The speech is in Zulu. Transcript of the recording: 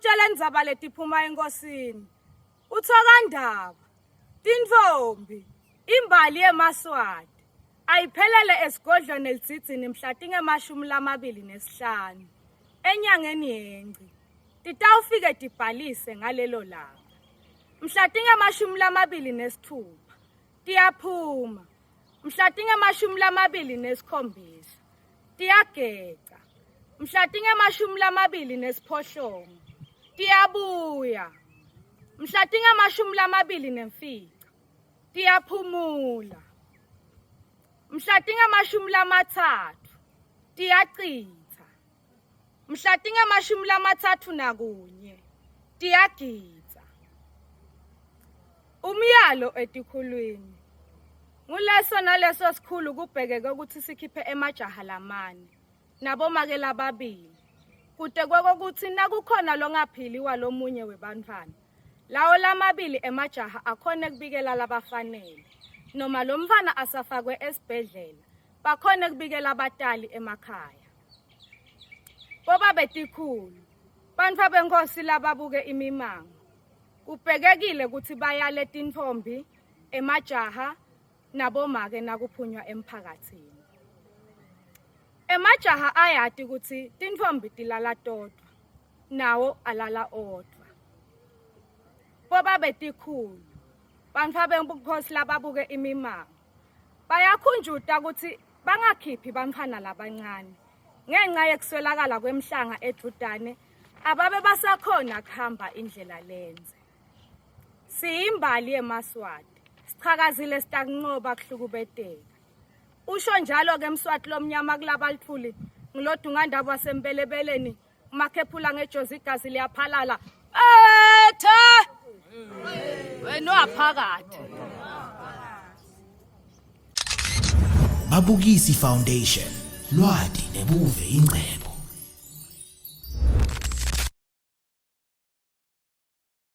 ngikutshela indzaba letiphuma enkosini. Uthokandaba, tintfombi, imbali yeMaswati ayiphelele esigodlweni elitsitsini mhla tinge-25 enyangeni yeNgci. Titawufike tibhalise ngalelo langa. Mhla tinge-26 tiyaphuma. Mhla tinge-27 tiyageca. Mhla tinge-28 tiyabuya. Mhla tinge-24 tiyaphumula. Mhla tinge-30 tiyachitha. Mhla tinge-31 tiyagidza. Umyalo etikhulwini. Nguleso naleso sikhulu kubhekeke ukuthi sikhiphe emajaha lamane nabomake lababili. Kude kokuthi nakukhona longaphiliwa lomunye webantfwana. Lawo lamabili emajaha akhone kubikela labafanele. Noma lo mfana asafakwe esibhedlela bakhone kubikela abatali emakhaya. Boba betikhulu, bantfu benkosi lababuke imimango. Kubhekekile ukuthi bayale tintfombi, emajaha, nabomake nakuphunywa emphakatsini. Emajaha ayati ukuthi tintfombi tilala todwa, nawo alala odwa. Boba betikhulu, bantfu benkosi lababuke imimango. Bayakhunjuta ukuthi bangakhiphi bantfwana labancane. Ngenxa yekuswelakala kwemhlanga edudane, ababe basakhona kuhamba indlela lenze. Siyimbali yeMaswati, sichakazile sitakunqoba kuhlukubeteka. Usho njalo ke Mswati lomnyama kulabalithuli, ngilodungandaba wasempelebeleni, umakhephula ngejozi igazi liyaphalala. Ethe! Wena waphakathi. Mabukisi Foundation, lwati nebuve ingcebo.